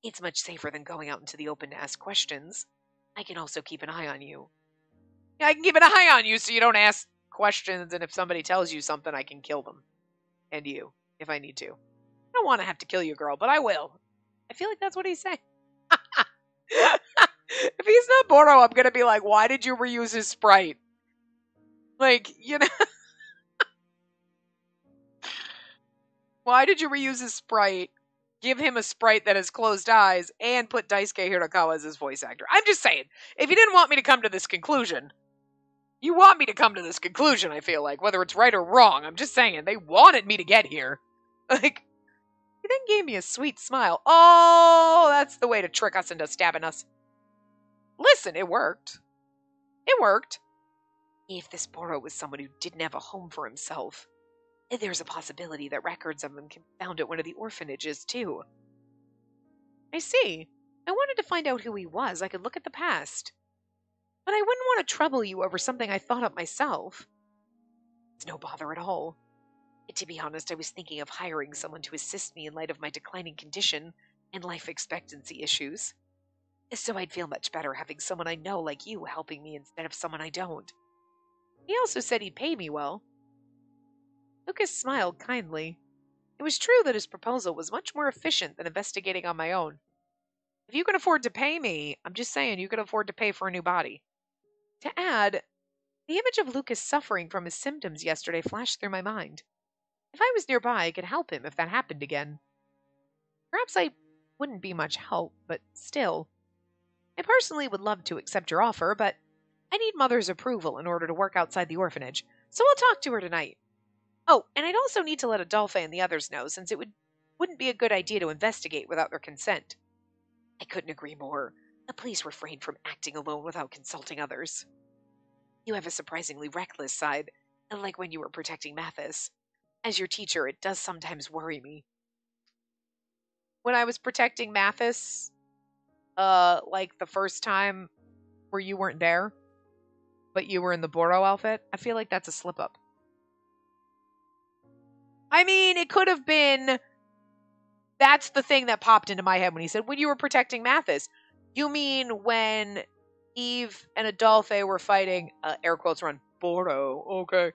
It's much safer than going out into the open to ask questions. I can also keep an eye on you. Yeah, I can keep an eye on you so you don't ask questions, and if somebody tells you something, I can kill them. And you, if I need to. I don't want to have to kill you, girl, but I will. I feel like that's what he's saying. If he's not Boro, I'm going to be like, why did you reuse his sprite? Like, you know. Why did you reuse his sprite, give him a sprite that has closed eyes, and put Daisuke Hirakawa as his voice actor? I'm just saying, if you didn't want me to come to this conclusion, you want me to come to this conclusion, I feel like, whether it's right or wrong. I'm just saying, they wanted me to get here. Like, he then gave me a sweet smile. Oh, that's the way to trick us into stabbing us. Listen, it worked. It worked. If this Boro was someone who didn't have a home for himself, there's a possibility that records of him can be found at one of the orphanages, too. I see. I wanted to find out who he was. I could look at the past. But I wouldn't want to trouble you over something I thought up myself. It's no bother at all. To be honest, I was thinking of hiring someone to assist me in light of my declining condition and life expectancy issues. So I'd feel much better having someone I know like you helping me instead of someone I don't. He also said he'd pay me well. Lucas smiled kindly. It was true that his proposal was much more efficient than investigating on my own. If you can afford to pay me, I'm just saying you can afford to pay for a new body. To add, the image of Lucas suffering from his symptoms yesterday flashed through my mind. If I was nearby, I could help him if that happened again. Perhaps I wouldn't be much help, but still. I personally would love to accept your offer, but I need Mother's approval in order to work outside the orphanage, so I'll talk to her tonight. Oh, and I'd also need to let Adolphe and the others know, since it wouldn't be a good idea to investigate without their consent. I couldn't agree more. Please refrain from acting alone without consulting others. You have a surprisingly reckless side, like when you were protecting Mathis. As your teacher, it does sometimes worry me. When I was protecting Mathis, like the first time where you weren't there, but you were in the Boro outfit, I feel like that's a slip-up. I mean, it could have been... That's the thing that popped into my head when he said, when you were protecting Mathis. You mean when Eve and Adolphe were fighting, air quotes run, Boro, okay.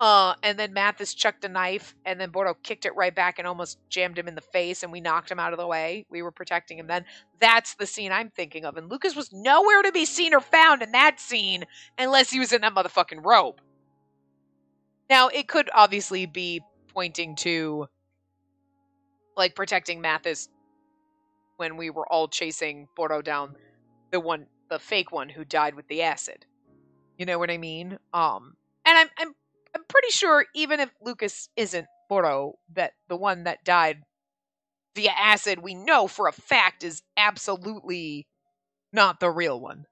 And then Mathis chucked a knife, and then Bordo kicked it right back and almost jammed him in the face, and we knocked him out of the way. We were protecting him then. That's the scene I'm thinking of. And Lucas was nowhere to be seen or found in that scene unless he was in that motherfucking robe. Now, it could obviously be pointing to, like, protecting Mathis when we were all chasing Bordo down, the fake one who died with the acid. You know what I mean? And I'm pretty sure even if Lucas isn't Bordo, that the one that died via acid, we know for a fact is absolutely not the real one.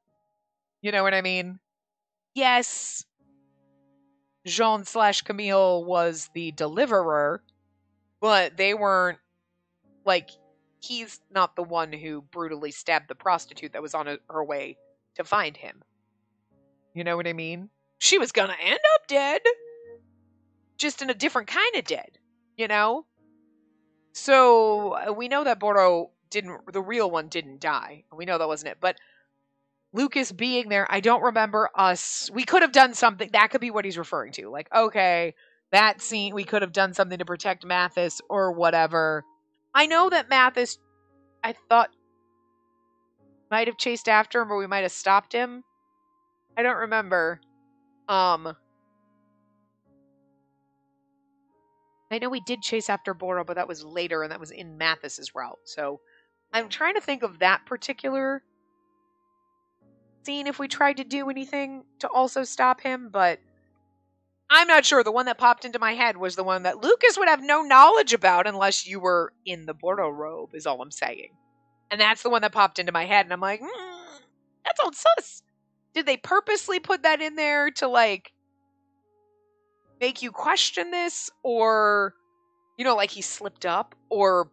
You know what I mean? Yes, Jean/Camille was the deliverer, but they weren't, like, he's not the one who brutally stabbed the prostitute that was on her way to find him. You know what I mean? She was gonna end up dead, just in a different kind of dead, you know? So we know that Bordo the real one didn't die. We know that wasn't it. But Lucas being there, I don't remember us. We could have done something. That could be what he's referring to. Like, okay, that scene, we could have done something to protect Mathis or whatever. I know that Mathis, I thought, might have chased after him or we might have stopped him. I don't remember. I know we did chase after Bordo, but that was later and that was in Mathis's route. So I'm trying to think of that particular scene if we tried to do anything to also stop him, but I'm not sure. The one that popped into my head was the one that Lucas would have no knowledge about unless you were in the Bordo robe, is all I'm saying. And that's the one that popped into my head, and I'm like, that's all sus. Did they purposely put that in there to, like, make you question this? Or, you know, like he slipped up? Or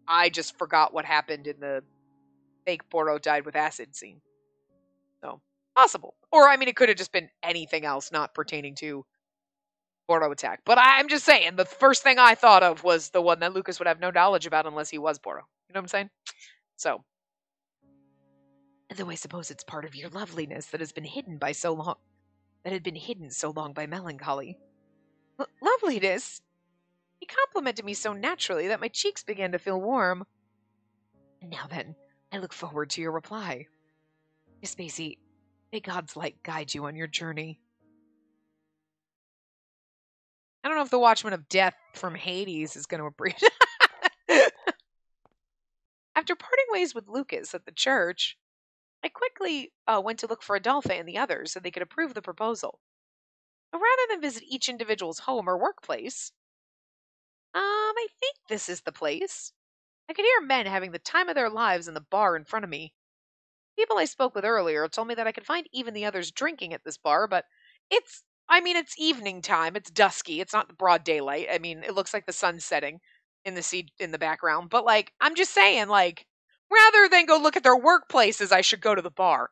I just forgot what happened in the fake Bordo died with acid scene. So, possible. Or, I mean, it could have just been anything else not pertaining to Bordo attack. But I'm just saying, the first thing I thought of was the one that Lucas would have no knowledge about unless he was Bordo. You know what I'm saying? So, though I suppose it's part of your loveliness that has been hidden by so long, that had been hidden so long by melancholy. Loveliness? He complimented me so naturally that my cheeks began to feel warm. And now then, I look forward to your reply. Miss Macy, may God's light guide you on your journey. I don't know if the Watchman of Death from Hades is going to appreciate. After parting ways with Lucas at the church, I quickly went to look for Adolphe and the others so they could approve the proposal. But rather than visit each individual's home or workplace, I think this is the place. I could hear men having the time of their lives in the bar in front of me. People I spoke with earlier told me that I could find even the others drinking at this bar, but it's evening time. It's dusky. It's not broad daylight. I mean, it looks like the sun's setting in the background. But, like, I'm just saying, like, rather than go look at their workplaces, I should go to the bar.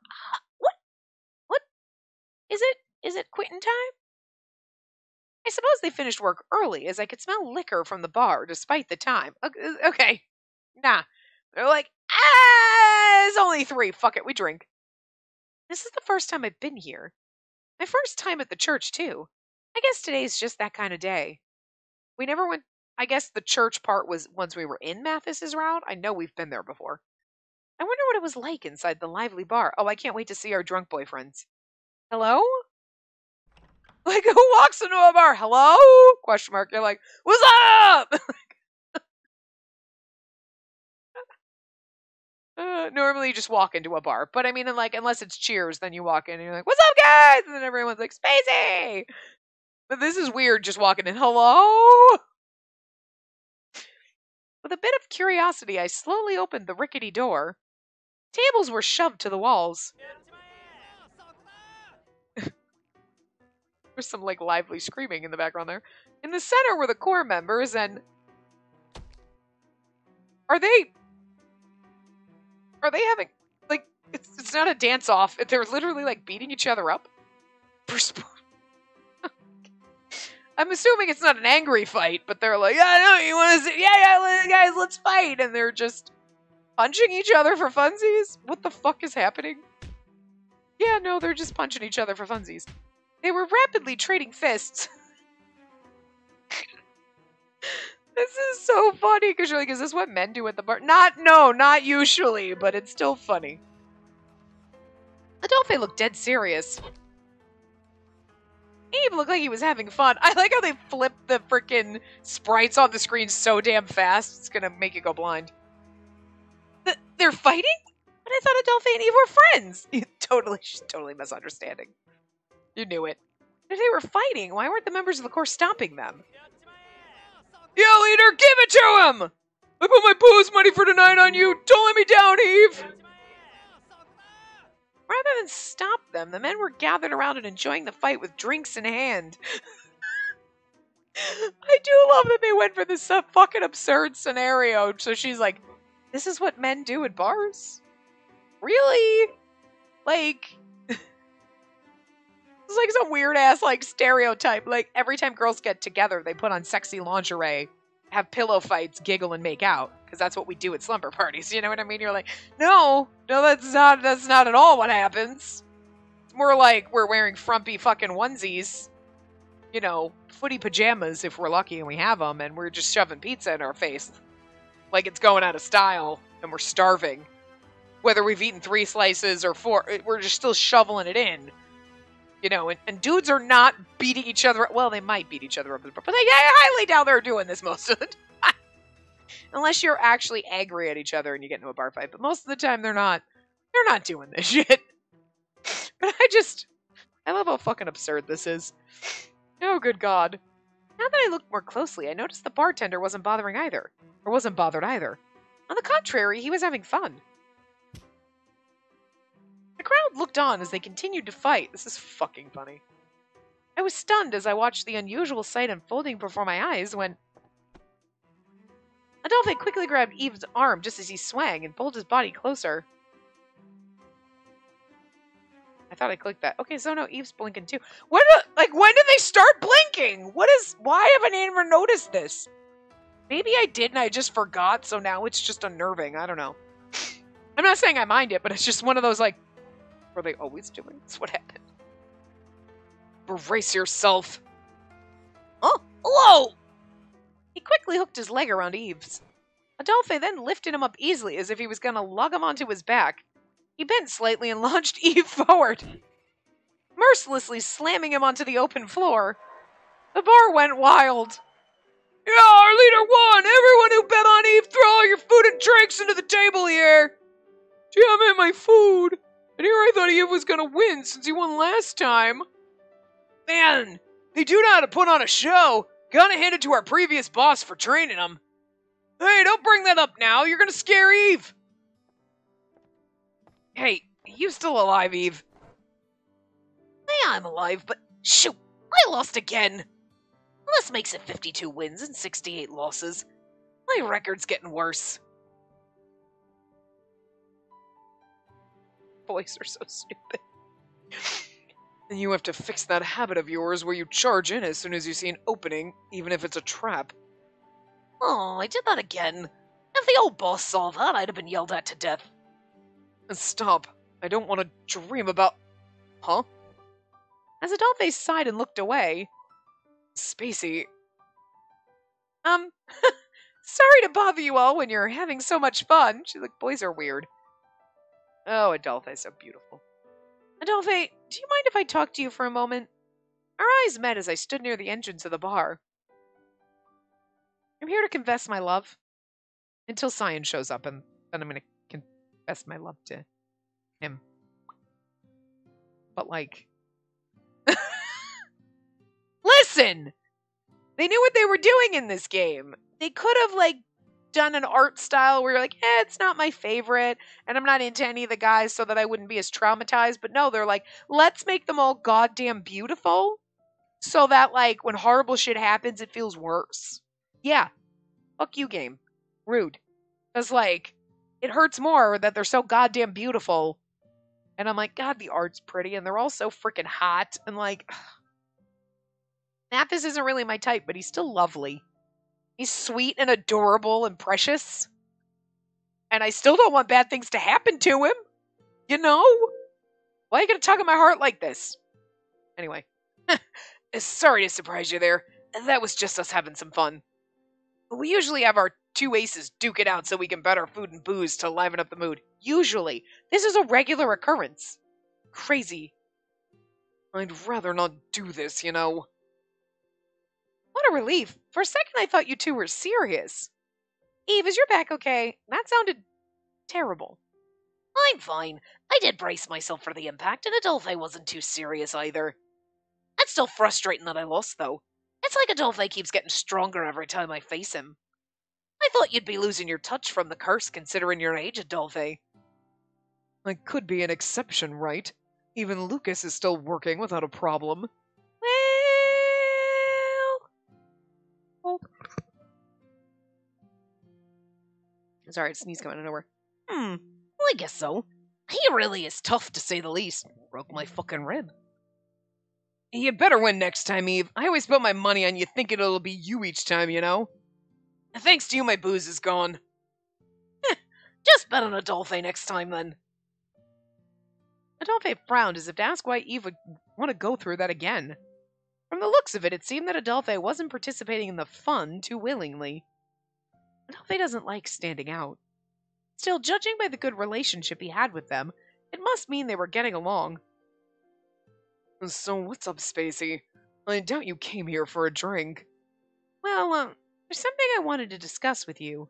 What? Is it quitting time? I suppose they finished work early, as I could smell liquor from the bar, despite the time. Okay. Nah. They're like, it's only 3. Fuck it, we drink. This is the first time I've been here. My first time at the church, too. I guess today's just that kind of day. We never went... I guess the church part was once we were in Mathis's route. I know we've been there before. I wonder what it was like inside the lively bar. Oh, I can't wait to see our drunk boyfriends. Hello? Like, who walks into a bar? Hello? Question mark. You're like, what's up? Normally you just walk into a bar. But I mean, like, unless it's Cheers, then you walk in and you're like, what's up, guys? And then everyone's like, Spacey! But this is weird just walking in. Hello? With a bit of curiosity, I slowly opened the rickety door. Tables were shoved to the walls. There's some, like, lively screaming in the background there. In the center were the core members, and... Are they having... Like, it's not a dance-off. They're literally, like, beating each other up. I'm assuming it's not an angry fight, but they're like, yeah, no, you want to see... Yeah, guys, let's fight! And they're just punching each other for funsies? What the fuck is happening? Yeah, no, they're just punching each other for funsies. They were rapidly trading fists. This is so funny because you're like, is this what men do at the bar? Not usually, but it's still funny. Adolphe looked dead serious. He even looked like he was having fun. I like how they flipped the freaking sprites on the screen so damn fast, it's gonna make you go blind. They're fighting? But I thought Adolphe and Eve were friends. She's totally misunderstanding. You knew it. If they were fighting, why weren't the members of the Corps stopping them? Yeah, leader, give it to him! I put my booze money for tonight on you. Don't let me down, Eve! Rather than stop them, the men were gathered around and enjoying the fight with drinks in hand. I do love that they went for this fucking absurd scenario. So she's like, this is what men do at bars? Really? Like, it's like some weird ass like stereotype. Like every time girls get together, they put on sexy lingerie, have pillow fights, giggle, and make out. Because that's what we do at slumber parties. You know what I mean? You're like, no, that's not at all what happens. It's more like we're wearing frumpy fucking onesies, you know, footy pajamas if we're lucky and we have them, and we're just shoving pizza in our face. Like it's going out of style and we're starving. Whether we've eaten 3 slices or 4, we're just still shoveling it in. You know, and dudes are not beating each other. Well, they might beat each other up, but they highly doubt they're doing this most of the time. Unless you're actually angry at each other and you get into a bar fight. But most of the time, they're not doing this shit. But I love how fucking absurd this is. Oh, good God. Now that I looked more closely, I noticed the bartender wasn't bothered either. On the contrary, he was having fun. The crowd looked on as they continued to fight. This is fucking funny. I was stunned as I watched the unusual sight unfolding before my eyes when Adolphe quickly grabbed Eve's arm just as he swang and pulled his body closer. I thought I clicked that. Okay, so no, Eve's blinking too. When did they start blinking? Why haven't I ever noticed this? Maybe I did and I just forgot, so now it's just unnerving. I don't know. I'm not saying I mind it, but it's just one of those like, were they always doing this? What happened? Brace yourself. Oh, hello! He quickly hooked his leg around Eve's. Adolphe then lifted him up easily as if he was going to lug him onto his back. He bent slightly and launched Eve forward, mercilessly slamming him onto the open floor. The bar went wild. Yeah, our leader won! Everyone who bet on Eve, throw all your food and drinks into the table here! Damn it, my food! And here I thought Eve was gonna win since he won last time. Man, they do know how to put on a show. Gotta hand it to our previous boss for training them. Hey, don't bring that up now. You're gonna scare Eve. Hey, you still alive, Eve? Yeah, I'm alive, but shoot, I lost again. This makes it 52 wins and 68 losses. My record's getting worse. Boys are so stupid. And you have to fix that habit of yours where you charge in as soon as you see an opening, even if it's a trap. Oh, I did that again. If the old boss saw that, I'd have been yelled at to death. Stop. I don't want to dream about... Huh? As Adolphe sighed and looked away... Spacey... Sorry to bother you all when you're having so much fun. She's like, boys are weird. Oh, Adolphe's so beautiful. Adolphe, do you mind if I talk to you for a moment? Our eyes met as I stood near the entrance of the bar. I'm here to confess my love. Until Cyan shows up, and then I'm going to confess my love to him. But, like... Listen! They knew what they were doing in this game. They could have, like, done an art style where you're like, it's not my favorite, and I'm not into any of the guys so that I wouldn't be as traumatized. But no, they're like, let's make them all goddamn beautiful so that, like, when horrible shit happens, it feels worse. Yeah. Fuck you, game. Rude. Because, like, it hurts more that they're so goddamn beautiful. And I'm like, God, the art's pretty, and they're all so freaking hot. And, like, Mathis isn't really my type, but he's still lovely. He's sweet and adorable and precious. And I still don't want bad things to happen to him. You know? Why are you going to tug at my heart like this? Anyway. Sorry to surprise you there. That was just us having some fun. We usually have our two aces duke it out so we can bet our food and booze to liven up the mood. Usually. This is a regular occurrence. Crazy. I'd rather not do this, you know. What a relief. For a second I thought you two were serious. Eve, is your back okay? That sounded terrible. I'm fine. I did brace myself for the impact, and Adolphe wasn't too serious either. It's still frustrating that I lost, though. It's like Adolphe keeps getting stronger every time I face him. I thought you'd be losing your touch from the curse, considering your age, Adolphe. I could be an exception, right? Even Lucas is still working without a problem. Well... Sorry, I sneezed coming out of nowhere. Well, I guess so. He really is tough, to say the least. Broke my fucking rib. You better win next time, Eve. I always put my money on you thinking it'll be you each time, you know? Thanks to you, my booze is gone. Just bet on Adolphe next time, then. Adolphe frowned as if to ask why Eve would want to go through that again. From the looks of it, it seemed that Adolphe wasn't participating in the fun too willingly. Adolphe doesn't like standing out. Still, judging by the good relationship he had with them, it must mean they were getting along. So what's up, Spacey? I doubt you came here for a drink. Well, there's something I wanted to discuss with you.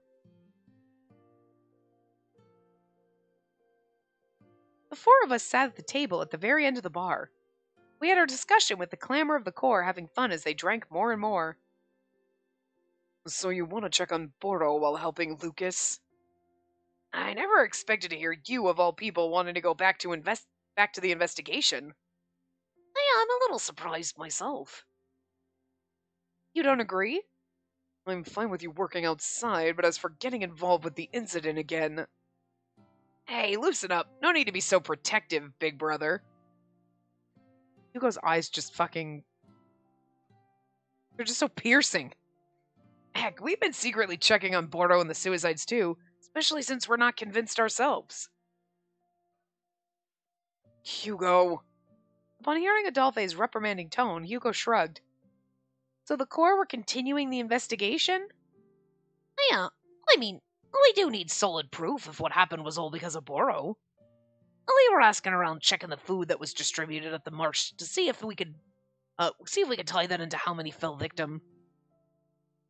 The four of us sat at the table at the very end of the bar. We had our discussion with the clamor of the core having fun as they drank more and more. So you want to check on Boro while helping Lucas? I never expected to hear you, of all people, wanting to go back to the investigation. Yeah, I'm a little surprised myself. You don't agree? I'm fine with you working outside, but as for getting involved with the incident again... Hey, loosen up. No need to be so protective, big brother. Hugo's eyes just fucking... They're just so piercing. Heck, we've been secretly checking on Bordeaux and the suicides too, especially since we're not convinced ourselves. Hugo. Upon hearing Adolphe's reprimanding tone, Hugo shrugged. So the Corps were continuing the investigation? Yeah, I mean, we do need solid proof if what happened was all because of Bordeaux. We were asking around checking the food that was distributed at the marsh to see if we could tie that into how many fell victim.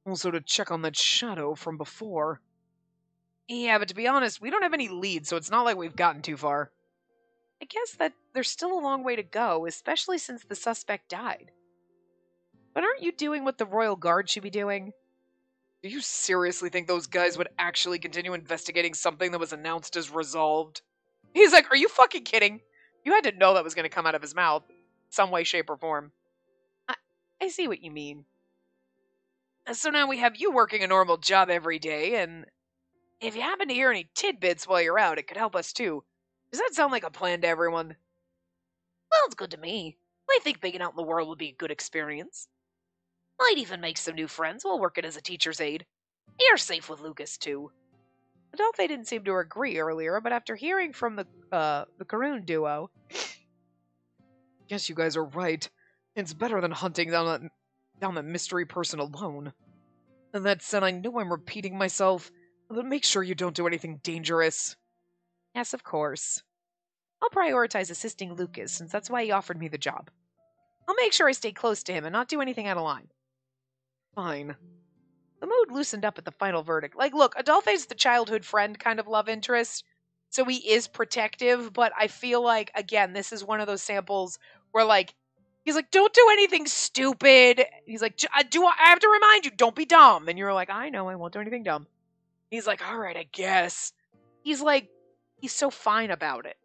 Also to check on that shadow from before. Yeah, but to be honest, we don't have any leads, so it's not like we've gotten too far. I guess that there's still a long way to go, especially since the suspect died. But aren't you doing what the Royal Guard should be doing? Do you seriously think those guys would actually continue investigating something that was announced as resolved? He's like, are you fucking kidding? You had to know that was going to come out of his mouth. Some way, shape, or form. I see what you mean. So now we have you working a normal job every day, and if you happen to hear any tidbits while you're out, it could help us too. Does that sound like a plan to everyone? Sounds good to me. I think being out in the world would be a good experience. Might even make some new friends while working as a teacher's aide. You're safe with Lucas, too. Adolphe didn't seem to agree earlier, but after hearing from the Karoon duo... Guess you guys are right. It's better than hunting down that mystery person alone. And that said, I know I'm repeating myself, but make sure you don't do anything dangerous. Yes, of course. I'll prioritize assisting Lucas, since that's why he offered me the job. I'll make sure I stay close to him and not do anything out of line. Fine. The mood loosened up at the final verdict. Like, look, Adolphe's the childhood friend kind of love interest, so he is protective, but I feel like, again, this is one of those samples where, like, he's like, don't do anything stupid. He's like, I have to remind you, don't be dumb. And you're like, I know, I won't do anything dumb. He's like, all right, I guess. He's like, he's so fine about it.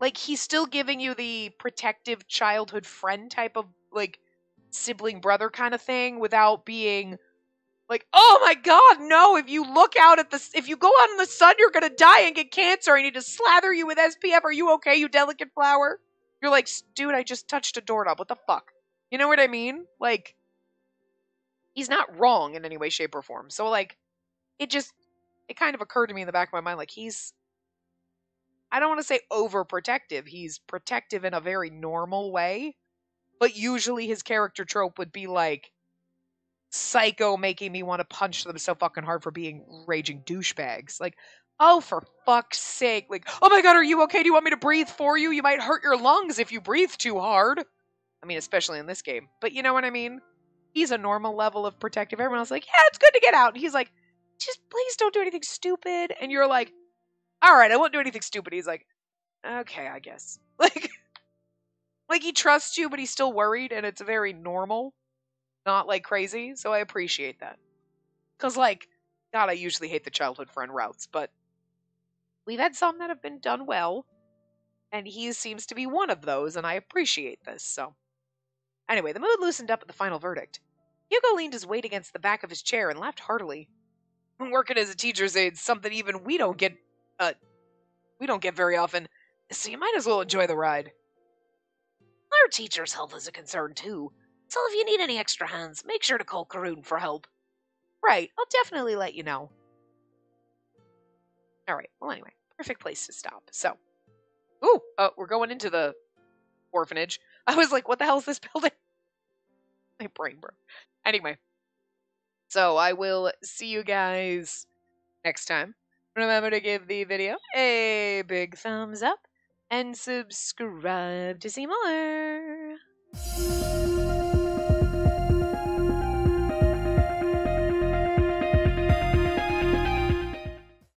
Like, he's still giving you the protective childhood friend type of, like, sibling brother kind of thing without being like, oh my god, no, if you go out in the sun, you're gonna die and get cancer. I need to slather you with SPF. Are you okay, you delicate flower? You're like, dude, I just touched a doorknob. What the fuck? You know what I mean? Like, he's not wrong in any way, shape, or form. So, like, it kind of occurred to me in the back of my mind, like, I don't want to say overprotective. He's protective in a very normal way. But usually his character trope would be like, psycho making me want to punch them so fucking hard for being raging douchebags. Like, oh, for fuck's sake. Like, oh my god, are you okay? Do you want me to breathe for you? You might hurt your lungs if you breathe too hard. I mean, especially in this game. But you know what I mean? He's a normal level of protective. Everyone else is like, yeah, it's good to get out. And he's like, just please don't do anything stupid. And you're like, all right, I won't do anything stupid. He's like, okay, I guess. Like he trusts you, but he's still worried, and it's very normal, not like crazy. So I appreciate that. Because, like, God, I usually hate the childhood friend routes, but we've had some that have been done well, and he seems to be one of those, and I appreciate this. So, anyway, the mood loosened up at the final verdict. Hugo leaned his weight against the back of his chair and laughed heartily. Working as a teacher's aide, something even we don't get very often, so you might as well enjoy the ride. Our teacher's health is a concern too, so if you need any extra hands, make sure to call Karoon for help. Right, I'll definitely let you know. Alright, well anyway, perfect place to stop. So, we're going into the orphanage. I was like, what the hell is this building? My brain broke. Anyway, so I will see you guys next time. Remember to give the video a big thumbs up and subscribe to see more.